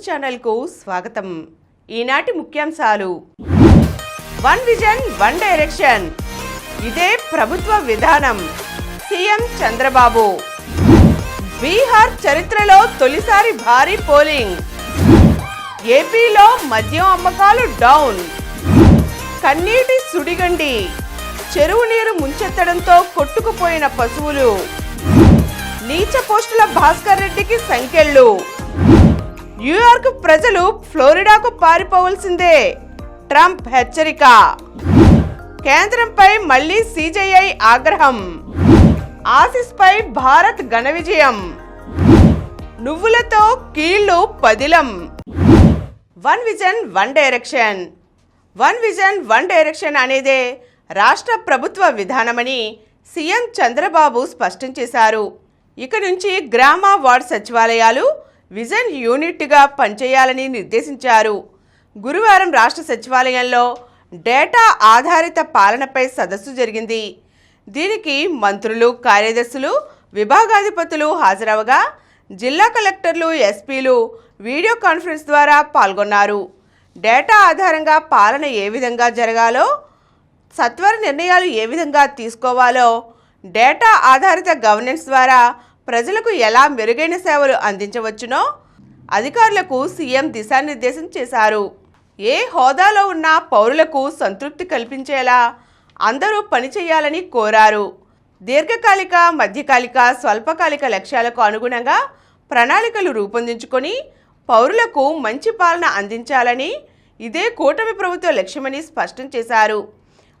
ఛానల్కు స్వాగతం. ఈనాటి ముఖ్యాంశాలు: వన్ విజన్ వన్ డైరెక్షన్, ఇదే ప్రభుత్వ విధానం. సీఎం చంద్రబాబు. బీహార్ చరిత్రలో తొలిసారి భారీ పోలింగ్. ఏపీలో మద్యం అమ్మకాలు డౌన్. కన్నీటి సుడిగండి. చెరువు నీరు ముంచెత్తడంతో కొట్టుకుపోయిన పశువులు. నీచ పోస్టుల భాస్కర్ రెడ్డికి సంకెళ్ళు. న్యూయార్క్ ప్రజలు ఫ్లోరిడాకు పారిపోవలసిందే, ట్రంప్ హెచ్చరిక. కేంద్రంపై మళ్లీ సీజేఐ ఆగ్రహం. ఆసిస్పై భారత్ ఘన విజయం. నువ్వులతో కీళ్లు పదిలం. One vision one direction. One vision one direction అనేదే రాష్ట్ర ప్రభుత్వ విధానమని సీఎం చంద్రబాబు స్పష్టం చేశారు. ఇక నుంచి గ్రామ వార్డు సచివాలయాలు విజన్ యూనిట్గా పనిచేయాలని నిర్దేశించారు. గురువారం రాష్ట్ర సచివాలయంలో డేటా ఆధారిత పాలనపై సదస్సు జరిగింది. దీనికి మంత్రులు, కార్యదర్శులు, విభాగాధిపతులు హాజరవగా జిల్లా కలెక్టర్లు, ఎస్పీలు వీడియో కాన్ఫరెన్స్ ద్వారా పాల్గొన్నారు. డేటా ఆధారంగా పాలన ఏ విధంగా జరగాలో, సత్వర నిర్ణయాలు ఏ విధంగా తీసుకోవాలో, డేటా ఆధారిత గవర్నెన్స్ ద్వారా ప్రజలకు ఎలా మెరుగైన సేవలు అందించవచ్చునో అధికారులకు సీఎం దిశానిర్దేశం చేశారు. ఏ హోదాలో ఉన్న పౌరులకు సంతృప్తి కల్పించేలా అందరూ పనిచేయాలని కోరారు. దీర్ఘకాలిక, మధ్యకాలిక, స్వల్పకాలిక లక్ష్యాలకు అనుగుణంగా ప్రణాళికలు రూపొందించుకొని పౌరులకు మంచి పాలన అందించాలని ఇదే కూటమి ప్రభుత్వ లక్ష్యమని స్పష్టం చేశారు.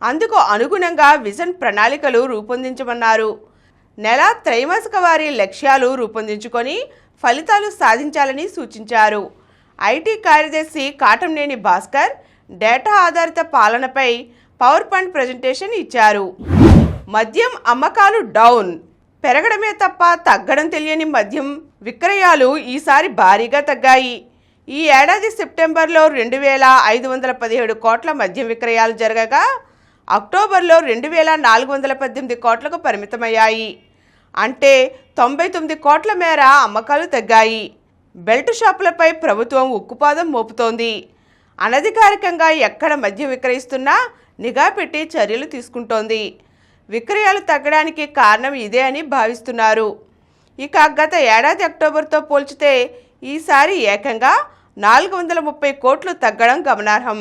అందుకు అనుగుణంగా విజన్ ప్రణాళికలు రూపొందించమన్నారు. నెల, త్రైమాసిక వారీ లక్ష్యాలు రూపొందించుకొని ఫలితాలు సాధించాలని సూచించారు. ఐటీ కార్యదర్శి కాటంనేని భాస్కర్ డేటా ఆధారిత పాలనపై పవర్ పాయింట్ ప్రజెంటేషన్ ఇచ్చారు. మద్యం అమ్మకాలు డౌన్. పెరగడమే తప్ప తగ్గడం తెలియని మద్యం విక్రయాలు ఈసారి భారీగా తగ్గాయి. ఈ ఏడాది సెప్టెంబర్లో 2,517 కోట్ల మద్యం విక్రయాలు జరగగా అక్టోబర్లో 2,418 కోట్లకు పరిమితమయ్యాయి. అంటే 99 కోట్ల మేర అమ్మకాలు తగ్గాయి. బెల్ట్ షాపులపై ప్రభుత్వం ఉక్కుపాదం మోపుతోంది. అనధికారికంగా ఎక్కడ మద్యం విక్రయిస్తున్నా నిఘా పెట్టి చర్యలు తీసుకుంటోంది. విక్రయాలు తగ్గడానికి కారణం ఇదే అని భావిస్తున్నారు. ఇక గత ఏడాది అక్టోబర్తో పోల్చితే ఈసారి ఏకంగా 430 కోట్లు తగ్గడం గమనార్హం.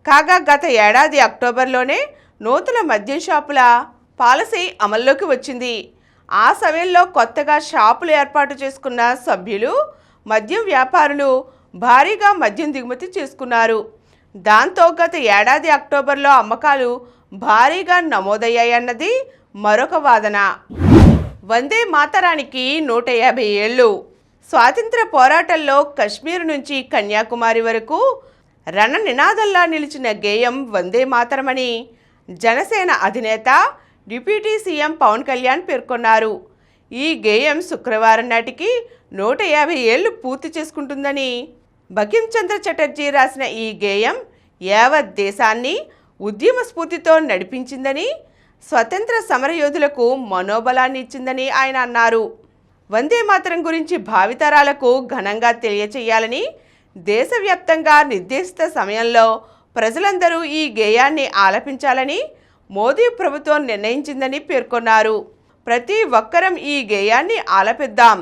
కాగా గత ఏడాది అక్టోబర్లోనే నూతన మద్యం షాపుల పాలసీ అమల్లోకి వచ్చింది. ఆ సమయంలో కొత్తగా షాపులు ఏర్పాటు చేసుకున్న సభ్యులు, మద్యం వ్యాపారులు భారీగా మద్యం దిగుమతి చేసుకున్నారు. దాంతో గత ఏడాది అక్టోబర్లో అమ్మకాలు భారీగా నమోదయ్యాయన్నది మరొక వాదన. వందే మాతరానికి 150 ఏళ్ళు. స్వాతంత్ర పోరాటంలో కశ్మీర్ నుంచి కన్యాకుమారి వరకు రణ నినాదంలా నిలిచిన గేయం వందే మాతరమని జనసేన అధినేత, డిప్యూటీ సీఎం పవన్ కళ్యాణ్ పేర్కొన్నారు. ఈ గేయం శుక్రవారం నాటికి 150 ఏళ్లు పూర్తి చేసుకుంటుందని బంకించంద్ర చటర్జీ రాసిన ఈ గేయం యావత్ దేశాన్ని ఉద్యమ స్ఫూర్తితో నడిపించిందని, స్వతంత్ర సమరయోధులకు మనోబలాన్ని ఇచ్చిందని ఆయన అన్నారు. వందే మాతరం గురించి భావితరాలకు ఘనంగా తెలియచేయాలని దేశవ్యాప్తంగా నిర్దేశిత సమయంలో ప్రజలందరూ ఈ గేయాన్ని ఆలపించాలని మోదీ ప్రభుత్వం నిర్ణయించిందని పేర్కొన్నారు. ప్రతి ఒక్కరం ఈ గేయాన్ని ఆలపిద్దాం.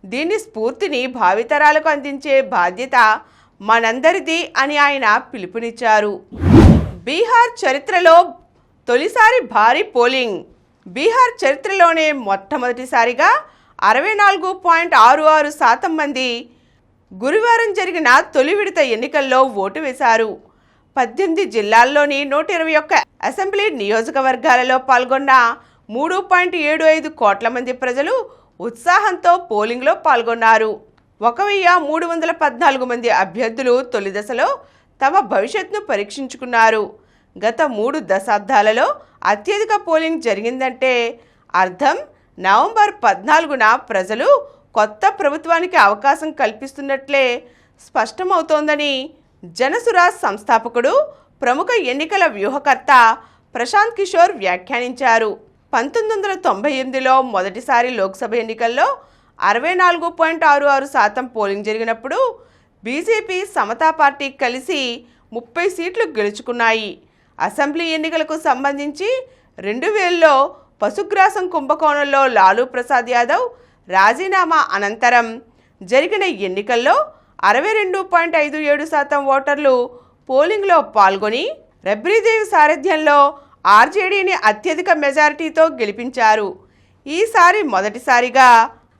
దీని స్ఫూర్తిని భావితరాలకు అందించే బాధ్యత మనందరిది అని ఆయన పిలుపునిచ్చారు. బీహార్ చరిత్రలో తొలిసారి భారీ పోలింగ్. బీహార్ చరిత్రలోనే మొట్టమొదటిసారిగా 64.66% మంది గురువారం జరిగిన తొలి విడత ఎన్నికల్లో ఓటు వేశారు. 18 జిల్లాల్లోని 121 అసెంబ్లీ నియోజకవర్గాలలో పాల్గొన్న 3.75 కోట్ల మంది ప్రజలు ఉత్సాహంతో పోలింగ్లో పాల్గొన్నారు. 1,314 మంది అభ్యర్థులు తొలి దశలో తమ భవిష్యత్తును పరీక్షించుకున్నారు. గత 3 దశాబ్దాలలో అత్యధిక పోలింగ్ జరిగిందంటే అర్థం నవంబర్ 14న ప్రజలు కొత్త ప్రభుత్వానికి అవకాశం కల్పిస్తున్నట్లే స్పష్టమవుతోందని జనసురాజ్ సంస్థాపకుడు, ప్రముఖ ఎన్నికల వ్యూహకర్త ప్రశాంత్ కిషోర్ వ్యాఖ్యానించారు. 1998లో మొదటిసారి లోక్సభ ఎన్నికల్లో 64.66% పోలింగ్ జరిగినప్పుడు బీజేపీ సమతా పార్టీ కలిసి 30 సీట్లు గెలుచుకున్నాయి. అసెంబ్లీ ఎన్నికలకు సంబంధించి 2000లో పశుగ్రాసం కుంభకోణంలో లాలూ ప్రసాద్ యాదవ్ రాజీనామా అనంతరం జరిగిన ఎన్నికల్లో 62.57% ఓటర్లు పోలింగ్లో పాల్గొని రబ్రీదేవి సారథ్యంలో ఆర్జేడీని అత్యధిక మెజారిటీతో గెలిపించారు. ఈసారి మొదటిసారిగా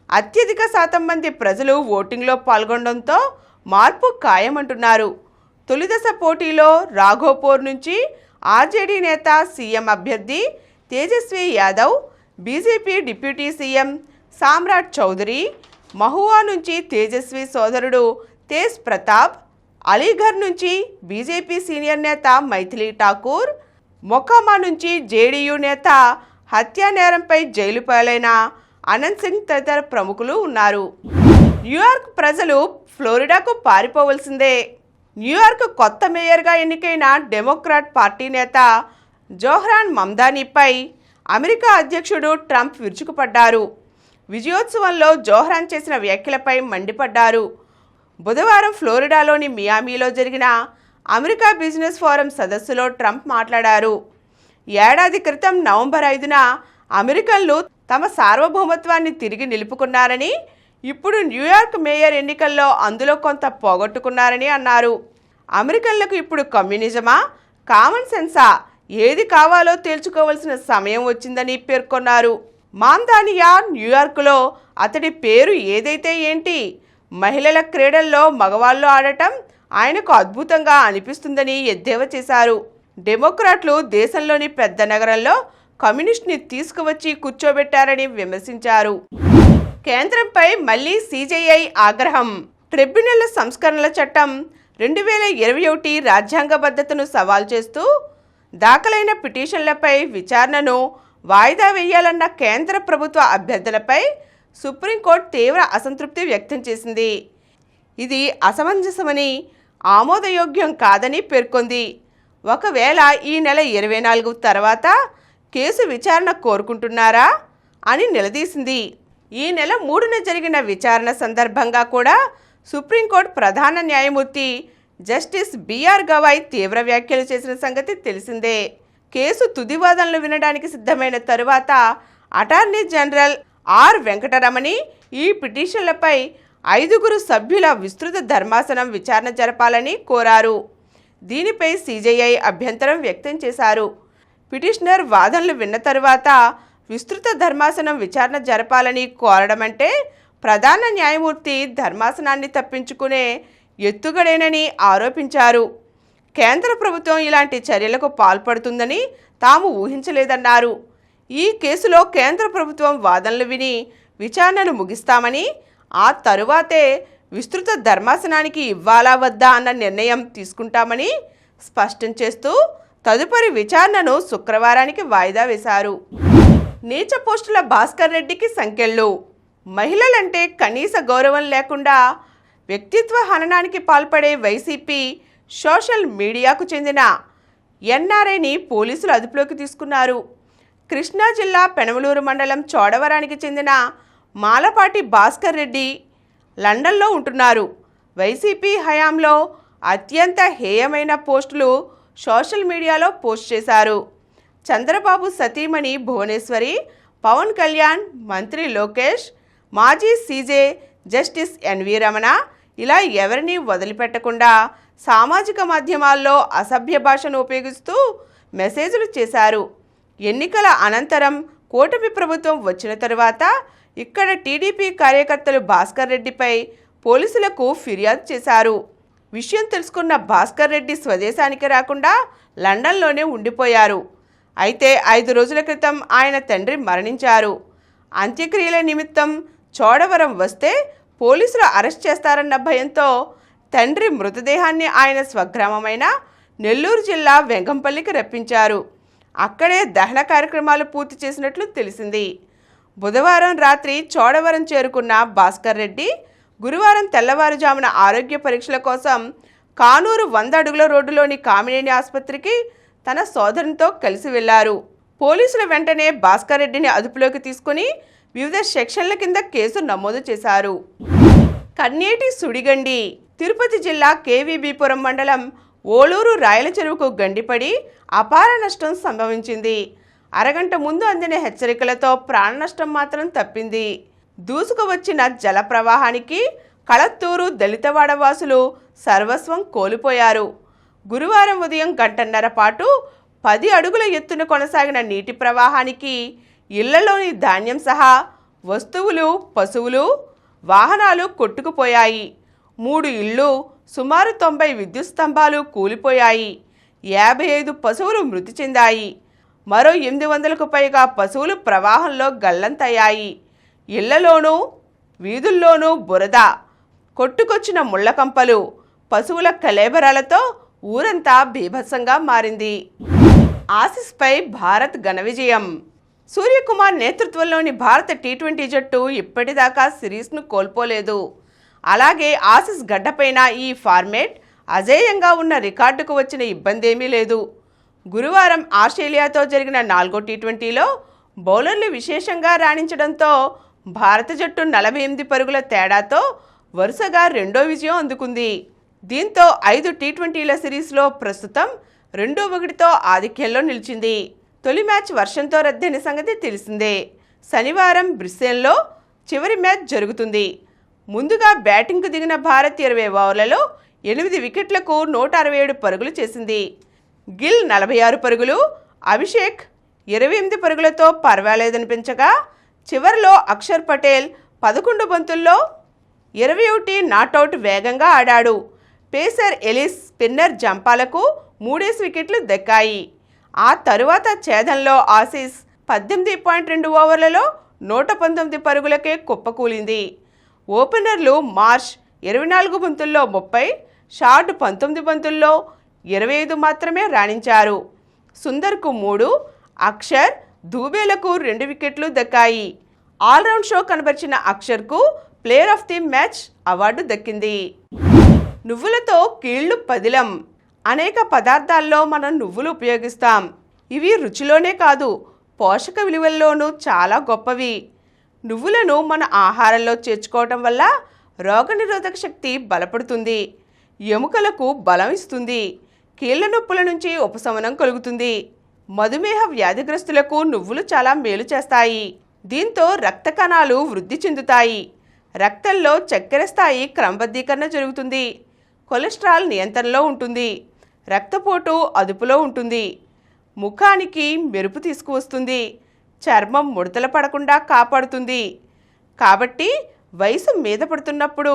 అత్యధిక శాతం మంది ప్రజలు ఓటింగ్లో పాల్గొనడంతో మార్పు ఖాయమంటున్నారు. తొలిదశ పోటీలో రాఘోపూర్ నుంచి ఆర్జేడీ నేత సీఎం అభ్యర్థి Tejashwi Yadav, BJP deputy CM Samrat Choudhary, Mahua నుంచి తేజస్వి సోదరుడు తేజ్ ప్రతాప్, అలీఘర్ నుంచి బీజేపీ సీనియర్ నేత మైథిలి ఠాకూర్, మొకామా నుంచి జేడీయూ నేత హత్యా నేరంపై జైలు పాలైన అనంత్ సింగ్ తదితర ప్రముఖులు ఉన్నారు. న్యూయార్క్ ప్రజలు ఫ్లోరిడాకు పారిపోవలసిందే. న్యూయార్క్ కొత్త మేయర్గా ఎన్నికైన డెమోక్రాట్ పార్టీ నేత జోహ్రాన్ మమ్దానీపై అమెరికా అధ్యక్షుడు ట్రంప్ విరుచుకుపడ్డారు. విజయోత్సవంలో జోహ్రాన్ చేసిన వ్యాఖ్యలపై మండిపడ్డారు. బుధవారం ఫ్లోరిడాలోని మియామీలో జరిగిన అమెరికా బిజినెస్ ఫోరం సదస్సులో ట్రంప్ మాట్లాడారు. ఏడాది క్రితం నవంబర్ 5న అమెరికన్లు తమ సార్వభౌమత్వాన్ని తిరిగి నిలుపుకున్నారని, ఇప్పుడు న్యూయార్క్ మేయర్ ఎన్నికల్లో అందులో కొంత పోగొట్టుకున్నారని అన్నారు. అమెరికన్లకు ఇప్పుడు కమ్యూనిజమా, కామన్ సెన్సా, ఏది కావాలో తేల్చుకోవాల్సిన సమయం వచ్చిందని పేర్కొన్నారు. మాందానియా న్యూయార్క్లో అతడి పేరు ఏదైతే ఏంటి, మహిళల క్రీడల్లో మగవాళ్ళు ఆడటం ఆయనకు అద్భుతంగా అనిపిస్తుందని ఎద్దేవా చేశారు. డెమోక్రాట్లు దేశంలోని పెద్ద నగరంలో కమ్యూనిస్ట్ని తీసుకువచ్చి కూర్చోబెట్టారని విమర్శించారు. కేంద్రంపై మళ్లీ సీజేఐ ఆగ్రహం. ట్రిబ్యునల్ సంస్కరణల చట్టం 2021 రాజ్యాంగబద్ధతను సవాల్ చేస్తూ దాఖలైన పిటిషన్లపై విచారణను వాయిదా వేయాలన్న కేంద్ర ప్రభుత్వ అభ్యర్థనపై సుప్రీంకోర్టు తీవ్ర అసంతృప్తి వ్యక్తం చేసింది. ఇది అసమంజసమని, ఆమోదయోగ్యం కాదని పేర్కొంది. ఒకవేళ ఈ నెల 24 తర్వాత కేసు విచారణ కోరుకుంటున్నారా అని నిలదీసింది. ఈ నెల 3న జరిగిన విచారణ సందర్భంగా కూడా సుప్రీంకోర్టు ప్రధాన న్యాయమూర్తి జస్టిస్ బిఆర్ గవాయ్ తీవ్ర వ్యాఖ్యలు చేసిన సంగతి తెలిసిందే. కేసు తుది వాదనలు వినడానికి సిద్ధమైన తరువాత అటార్నీ జనరల్ ఆర్ వెంకటరమణి ఈ పిటిషన్లపై 5 సభ్యుల విస్తృత ధర్మాసనం విచారణ జరపాలని కోరారు. దీనిపై సీజేఐ అభ్యంతరం వ్యక్తం చేశారు. పిటిషనర్ వాదనలు విన్న తరువాత విస్తృత ధర్మాసనం విచారణ జరపాలని కోరడమంటే ప్రధాన న్యాయమూర్తి ధర్మాసనాన్ని తప్పించుకునే ఎత్తుగడేనని ఆరోపించారు. కేంద్ర ప్రభుత్వం ఇలాంటి చర్యలకు పాల్పడుతుందని తాము ఊహించలేదన్నారు. ఈ కేసులో కేంద్ర ప్రభుత్వం వాదనలు విని విచారణను ముగిస్తామని, ఆ తరువాతే విస్తృత ధర్మాసనానికి ఇవ్వాలా వద్దా అన్న నిర్ణయం తీసుకుంటామని స్పష్టం చేస్తూ తదుపరి విచారణను శుక్రవారానికి వాయిదా వేశారు. నీచ పోస్టుల భాస్కర్ రెడ్డికి సంకెళ్ళు. మహిళలంటే కనీస గౌరవం లేకుండా వ్యక్తిత్వ హననానికి పాల్పడే వైసీపీ సోషల్ మీడియాకు చెందిన ఎన్ఆర్ఐని పోలీసులు అదుపులోకి తీసుకున్నారు. కృష్ణా జిల్లా పెనమలూరు మండలం చోడవరానికి చెందిన మాలపాటి భాస్కర్ రెడ్డి లండన్లో ఉంటున్నారు. వైసీపీ హయాంలో అత్యంత హేయమైన పోస్టులు సోషల్ మీడియాలో పోస్ట్ చేశారు. చంద్రబాబు సతీమణి భువనేశ్వరి, పవన్ కళ్యాణ్, మంత్రి లోకేష్, మాజీ సీజే జస్టిస్ ఎన్వి రమణ ఇలా ఎవరినీ వదిలిపెట్టకుండా సామాజిక మాధ్యమాల్లో అసభ్య భాషను ఉపయోగిస్తూ మెసేజ్లు చేశారు. ఎన్నికల అనంతరం కూటమి ప్రభుత్వం వచ్చిన తరువాత ఇక్కడ టీడీపీ కార్యకర్తలు భాస్కర్ రెడ్డిపై పోలీసులకు ఫిర్యాదు చేశారు. విషయం తెలుసుకున్న భాస్కర్ రెడ్డి స్వదేశానికి రాకుండా లండన్లోనే ఉండిపోయారు. అయితే 5 రోజుల క్రితం ఆయన తండ్రి మరణించారు. అంత్యక్రియల నిమిత్తం చోడవరం వస్తే పోలీసులు అరెస్ట్ చేస్తారన్న భయంతో తండ్రి మృతదేహాన్ని ఆయన స్వగ్రామమైన నెల్లూరు జిల్లా వెంగంపల్లికి రప్పించారు. అక్కడే దహన కార్యక్రమాలు పూర్తి చేసినట్లు తెలిసింది. బుధవారం రాత్రి చోడవరం చేరుకున్న భాస్కర్ రెడ్డి గురువారం తెల్లవారుజామున ఆరోగ్య పరీక్షల కోసం కానూరు 100 అడుగుల రోడ్డులోని కామినేని ఆసుపత్రికి తన సోదరునితో కలిసి వెళ్లారు. పోలీసులు వెంటనే భాస్కర్ రెడ్డిని అదుపులోకి తీసుకుని వివిధ సెక్షన్ల కింద కేసు నమోదు చేశారు. కన్నేటి సుడిగండి. తిరుపతి జిల్లా కేవీబీపురం మండలం ఓలూరు రాయల చెరువుకు గండిపడి అపార నష్టం సంభవించింది. అరగంట ముందు అందిన హెచ్చరికలతో ప్రాణ నష్టం మాత్రం తప్పింది. దూసుకు వచ్చిన జల ప్రవాహానికి కళత్తూరు దళితవాడ వాసులు సర్వస్వం కోల్పోయారు. గురువారం ఉదయం గంటన్నర పాటు 10 అడుగుల ఎత్తున కొనసాగిన నీటి ప్రవాహానికి ఇళ్లలోని ధాన్యం సహా వస్తువులు, పశువులు, వాహనాలు కొట్టుకుపోయాయి. 3 ఇళ్లు, సుమారు 90 విద్యుత్ స్తంభాలు కూలిపోయాయి. 55 పశువులు మృతి చెందాయి. మరో 800కు పైగా పశువులు ప్రవాహంలో గల్లంతయ్యాయి. ఇళ్లలోనూ వీధుల్లోనూ బురద, కొట్టుకొచ్చిన ముళ్లకంపలు, పశువుల కలేబరాలతో ఊరంతా బీభత్సంగా మారింది. ఆసీస్పై భారత్ ఘన విజయం. సూర్యకుమార్ నేతృత్వంలోని భారత టీ20 జట్టు ఇప్పటిదాకా సిరీస్ను కోల్పోలేదు. అలాగే ఆసీస్ గడ్డపైన ఈ ఫార్మేట్ అజేయంగా ఉన్న రికార్డుకు వచ్చిన ఇబ్బందేమీ లేదు. గురువారం ఆస్ట్రేలియాతో జరిగిన 4వ టీ20లో బౌలర్లు విశేషంగా రాణించడంతో భారత జట్టు 48 పరుగుల తేడాతో వరుసగా 2వ విజయం అందుకుంది. దీంతో 5 టీ20ల సిరీస్లో ప్రస్తుతం 2-1తో ఆధిక్యంలో నిలిచింది. తొలి మ్యాచ్ వర్షంతో రద్దయిన సంగతి తెలిసిందే. శనివారం బ్రిస్బేన్లో చివరి మ్యాచ్ జరుగుతుంది. ముందుగా బ్యాటింగ్కు దిగిన భారత్ 20 ఓవర్లలో 8 వికెట్లకు 167 పరుగులు చేసింది. గిల్ 46 పరుగులు, అభిషేక్ 28 పరుగులతో పర్వాలేదనిపించగా చివరిలో అక్షర్ పటేల్ 11 బంతుల్లో 21 నాటౌట్ వేగంగా ఆడాడు. పేసర్ ఎలిస్, స్పిన్నర్ జంపాలకు 3 వికెట్లు దక్కాయి. ఆ తరువాత ఛేదంలో ఆసీస్ 18.2 ఓవర్లలో 119 పరుగులకే కుప్పకూలింది. ఓపెనర్లు మార్ష్ 24 బంతుల్లో 30, షార్ట్ 19 బంతుల్లో 25 మాత్రమే రాణించారు. సుందర్కు 3, అక్షర్, దూబేలకు 2 వికెట్లు దక్కాయి. ఆల్రౌండ్ షో కనబరిచిన అక్షర్కు player of the match award దక్కింది. నువ్వులతో కీళ్లు పదిలం. అనేక పదార్థాల్లో మనం నువ్వులు ఉపయోగిస్తాం. ఇవి రుచిలోనే కాదు, పోషక విలువల్లోనూ చాలా గొప్పవి. నువ్వులను మన ఆహారంలో చేర్చుకోవటం వల్ల రోగనిరోధక శక్తి బలపడుతుంది, ఎముకలకు బలం ఇస్తుంది, కీళ్ల నొప్పుల నుంచి ఉపశమనం కలుగుతుంది. మధుమేహ వ్యాధిగ్రస్తులకు నువ్వులు చాలా మేలు చేస్తాయి. దీంతో రక్త కణాలు వృద్ధి చెందుతాయి. రక్తంలో చక్కెర స్థాయి క్రమబద్ధీకరణ జరుగుతుంది. కొలెస్ట్రాల్ నియంత్రణలో ఉంటుంది. రక్తపోటు అదుపులో ఉంటుంది. ముఖానికి మెరుపు తీసుకువస్తుంది. చర్మం ముడతలు పడకుండా కాపాడుతుంది. కాబట్టి వయసు మీద పడుతున్నప్పుడు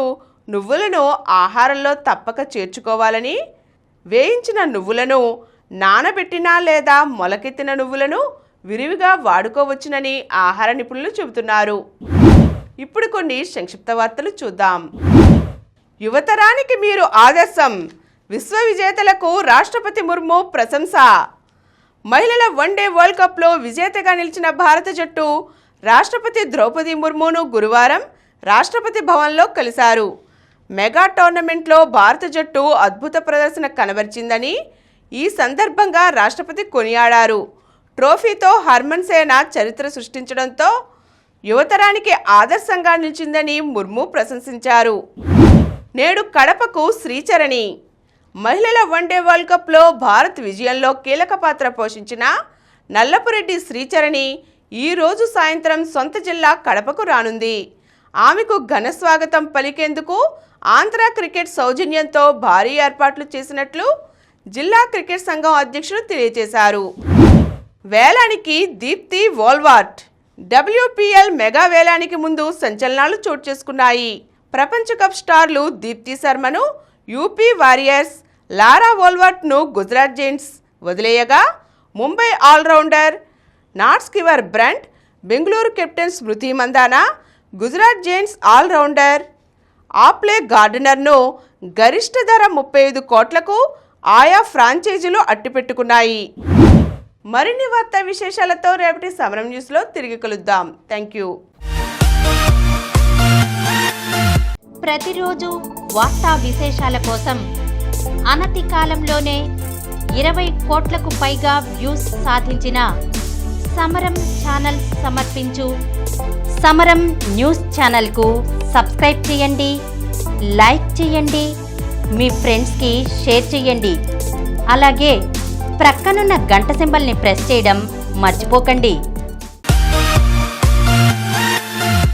నువ్వులను ఆహారంలో తప్పక చేర్చుకోవాలని, వేయించిన నువ్వులను, నానబెట్టిన లేదా మొలకెత్తిన నువ్వులను విరివిగా వాడుకోవచ్చునని ఆహార నిపుణులు చెబుతున్నారు. ఇప్పుడు కొన్ని సంక్షిప్త వార్తలు చూద్దాం. యువతరానికి మీరు ఆదర్శం. విశ్వ విజేతలకు రాష్ట్రపతి ముర్ము ప్రశంస. మహిళల వన్డే వరల్డ్ కప్లో విజేతగా నిలిచిన భారత జట్టు రాష్ట్రపతి ద్రౌపది ముర్మును గురువారం రాష్ట్రపతి భవన్లో కలిశారు. మెగా టోర్నమెంట్లో భారత జట్టు అద్భుత ప్రదర్శన కనబరిచిందని ఈ సందర్భంగా రాష్ట్రపతి కొనియాడారు. ట్రోఫీతో హర్మన్ సేన చరిత్ర సృష్టించడంతో యువతరానికి ఆదర్శంగా నిలిచిందని ముర్ము ప్రశంసించారు. నేడు కడపకు శ్రీచరణి. మహిళల వన్డే వరల్డ్ కప్లో భారత్ విజయంలో కీలక పాత్ర పోషించిన నల్లపురెడ్డి శ్రీచరణి ఈరోజు సాయంత్రం సొంత జిల్లా కడపకు రానుంది. ఆమెకు ఘన స్వాగతం పలికేందుకు ఆంధ్ర క్రికెట్ సౌజన్యంతో భారీ ఏర్పాట్లు చేసినట్లు జిల్లా క్రికెట్ సంఘం అధ్యక్షుడు తెలియజేశారు. వేలానికి దీప్తి వోల్వార్ట్. WPL మెగా వేలానికి ముందు సంచలనాలు చోటు చేసుకున్నాయి. ప్రపంచ కప్ స్టార్లు దీప్తి శర్మను యూపీ వారియర్స్, లారా వోల్వార్ట్ను గుజరాత్ జైంట్స్ వదిలేయగా Mumbai all rounder Nat Sciver Brunt, Bengaluru captain Smriti Mandhana, Gujarat Giants all rounder ఆప్లే గార్డనర్ను గరిష్ట ధర 35 కోట్లకు ఆయా ఫ్రాంచైజీలు అట్టిపెట్టుకున్నాయి. మరిన్ని వార్తా విశేషాలతో రేపటి సమరం న్యూస్లో తిరిగి కలుద్దాం. Thank you. ప్రతిరోజు వార్తా విశేషాల కోసం అనతి కాలంలోనే 20 కోట్లకు పైగా వ్యూస్ సాధించిన సమరం ఛానల్ సమర్పించు సమరం న్యూస్ ఛానల్కు సబ్స్క్రైబ్ చేయండి, లైక్ చేయండి, మీ ఫ్రెండ్స్కి షేర్ చేయండి. అలాగే ప్రక్కనున్న గంట సింబల్ని ప్రెస్ చేయడం మర్చిపోకండి.